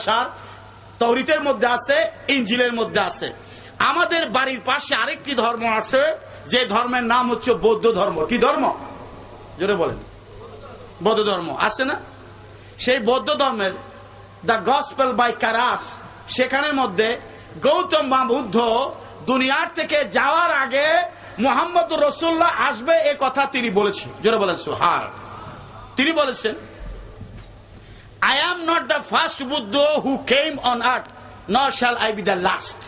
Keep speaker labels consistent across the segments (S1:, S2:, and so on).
S1: আসার তৌরিতের মধ্যে আছে, ইনজিলের মধ্যে আছে। আমাদের বাড়ির পাশে আরেকটি ধর্ম আছে, যে ধর্মের নাম হচ্ছে বৌদ্ধ ধর্ম। কি ধর্ম? জোরে বলেন। বৌদ্ধ ধর্ম আছে না? সেই বৌদ্ধ ধর্মের দ্য গসপেল বাই কারাস, সেখানের মধ্যে গৌতম বুদ্ধ দুনিয়ার থেকে যাওয়ার আগে মুহাম্মদ রাসূলুল্লাহ আসবে এ কথা তিনি বলেছেন। জোরে বলেন সুবহান। তিনি বলেছেন, I am not the first Buddha who came on earth, nor shall I be the last.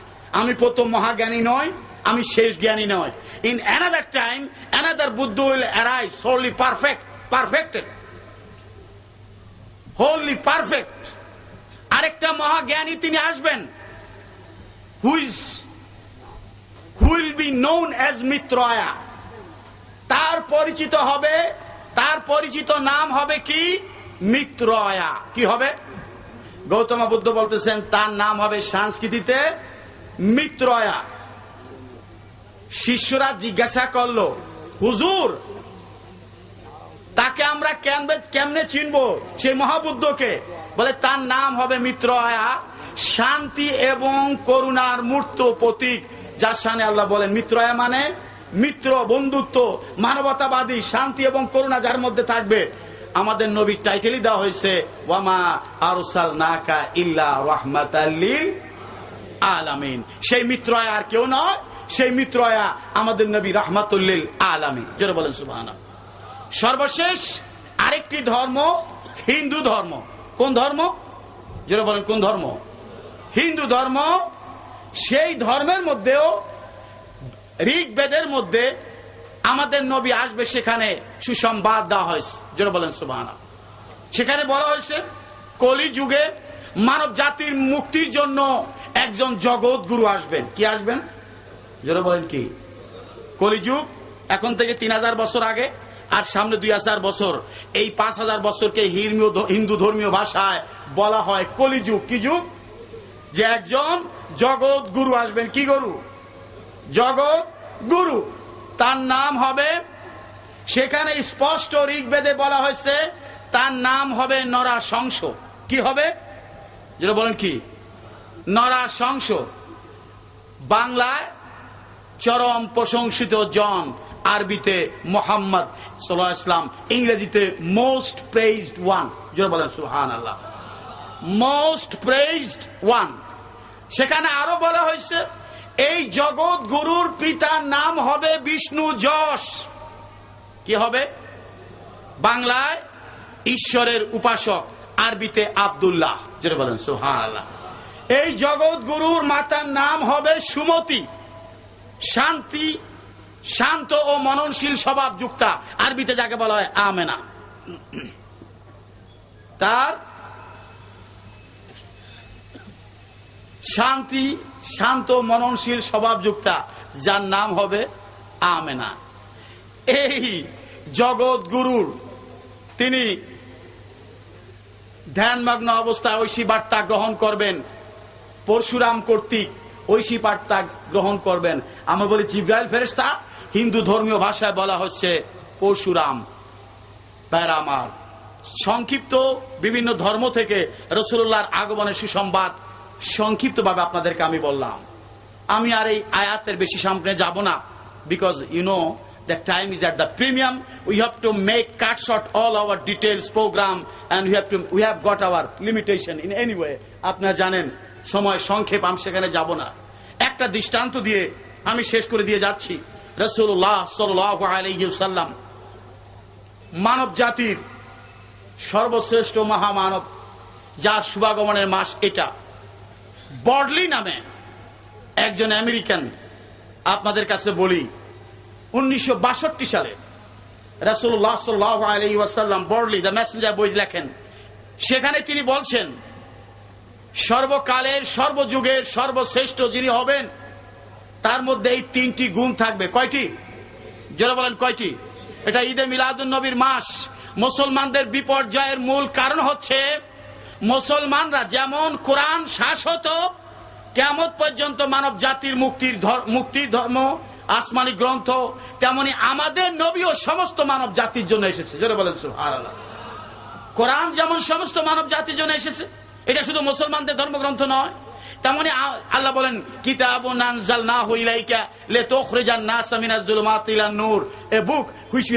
S1: আমি প্রথম মহাজ্ঞানী নয়, আমি শেষ জ্ঞানী নয়। In another time, another Buddha will arise, wholly perfected, wholly perfect. আরেকটা মহাজ্ঞানী তিনি আসবেন, who will be known as Mitraya. তার পরিচিত হবে, তার পরিচিত নাম হবে কি? মিত্রয়া। কি হবে? গৌতম বুদ্ধ বলতেছেন তার নাম হবে সংস্কৃতিতে মিত্রয়া। শিষ্যরা জিজ্ঞাসা করলো, হুজুর তাকে আমরা কেমনে চিনবো সেই মহাবুদ্ধকে? বলে তার নাম হবে মিত্রয়া, শান্তি এবং করুণার মূর্ত প্রতীক, যার শানে আল্লাহ বলেন মিত্রয়া মানে মিত্র, বন্ধুত্ব, মানবতাবাদী, শান্তি এবং করুণা যার মধ্যে থাকবে। আমাদের নবীর টাইটেলই দেওয়া হয়েছে ওয়ামা আরসালনাকা ইল্লা রাহমাতাল লিল আলামিন। সেই মিত্রয়া আর কেউ নয়, সেই মিত্রয়া আমাদের নবী রাহমাতুল লিল আলামিন। জোরে বলেন সুবহানাল্লাহ। সর্বশেষ আরেকটি ধর্ম হিন্দু ধর্ম। কোন ধর্ম? জোরে বলেন কোন ধর্ম? হিন্দু ধর্ম। সেই ধর্মের মধ্যেও ঋগ্বেদের মধ্যে আমাদের নবী আসবে, সেখানে সুসংবাদ দেওয়া হয়েছে। জোরে বলেন সুবহানাল্লাহ। সেখানে বলা হয়েছে কলিযুগে মানব জাতির মুক্তির জন্য একজন জগৎ গুরু আসবেন। কি আসবেন? জোরে বলেন কি? কলিযুগ এখন থেকে 3000 বছর আগে, আর সামনে 2000 বছর। এই 5000 বছরকে হিন্দু ধর্মীয় ভাষায় বলা হয় কলিযুগ। কি যুগ? যে একজন জগৎ গুরু আসবেন। কি গুরু? জগৎ গুরু। তার নাম হবে, সেখানে স্পষ্ট ঋগ্বেদে বলা হয়েছে তার নাম হবে নরাশংস। কি হবে? যেটা বলেন কি? নরাশংস। বাংলায় চরম প্রশংসিত জন, আরবিতে মোহাম্মদ সাল্লাল্লাহু আলাইহি ওয়াসাল্লাম, ইংরেজিতে মোস্ট প্রেইজড ওয়ান। যেটা বলেন সুবহানাল্লাহ, মোস্ট প্রেইজড ওয়ান। সেখানে আরো বলা হয়েছে এই জগৎ গুরুর পিতার নাম হবে বিষ্ণু যশ। কি হবে? বাংলায় ঈশ্বরের উপাসক, আরবিতে আব্দুল্লাহ। যেটা বলেন সুবহানাল্লাহ। এই জগৎ গুরুর মাতার নাম হবে সুমতি, শান্ত ও মননশীল স্বভাব যুক্তা, আরবিতে যাকে বলা হয় আমেনা। তার শান্ত মননশীল স্বভাব যুক্তা, যার নাম হবে আমেনা। এই জগৎ গুরুর তিনি ধ্যানমগ্ন অবস্থায় ঐশী বার্তা গ্রহণ করবেন, পরশুরাম কর্তৃক ঐশী বার্তা গ্রহণ করবেন। আমরা বলি জিবরাইল ফেরেশতা, হিন্দু ধর্মীয় ভাষায় বলা হচ্ছে পরশুরাম। আমার সংক্ষিপ্ত বিভিন্ন ধর্ম থেকে রাসূলুল্লাহর আগমনের সুসংবাদ সংক্ষিপ্ত ভাবে আপনাদেরকে আমি বললাম। আমি আর এই আয়াতের বেশি সামনে যাব না, because you know the time is at the premium. We have to make cut short all our details program, and we have got our limitation in any way. আপনারা জানেন সময় সংক্ষেপ, আমি সেখানে যাব না। একটা দৃষ্টান্ত দিয়ে আমি শেষ করে দিয়ে যাচ্ছি। রাসূলুল্লাহ সাল্লাল্লাহু আলাইহি ওয়াসাল্লাম মানব জাতির সর্বশ্রেষ্ঠ মহামানব, যার শুভাগমনের মাস এটা। বর্ডলি নামে একজন আমেরিকান, আপনাদের কাছে বলি 1962 সালে রাসূলুল্লাহ সাল্লাল্লাহু আলাইহি ওয়াসাল্লাম বর্ডলি দ্য মেসেঞ্জার বই লেখেন। সেখানে তিনি বলছেন সর্বকালের সর্বযুগের সর্বশ্রেষ্ঠ যিনি হবেন, তার মধ্যে এই 3টি গুণ থাকবে। কয়টি? যারা বলেন কয়টি? এটা ঈদে মিলাদুন নবীর মাস। মুসলমানদের বিপর্যয়ের মূল কারণ হচ্ছে মুসলমানরা যেমন কোরআন শাশ্বত কিয়ামত পর্যন্ত মানব জাতির মুক্তির ধর্ম, আসমানি গ্রন্থ, তেমনি আমাদের নবীও সমস্ত মানব জাতির জন্য এসেছে। যারা বলেন সুবহানাল্লাহ। কোরআন যেমন সমস্ত মানব জাতির জন্য এসেছে, এটা শুধু মুসলমানদের ধর্মগ্রন্থ নয়। তেমনি আল্লাহ বলেন কিতাবুন আনজালনাহু ইলাইকা লিতুখরিজান NASA Minaj জুলুমাতি ইলান Noor, A book which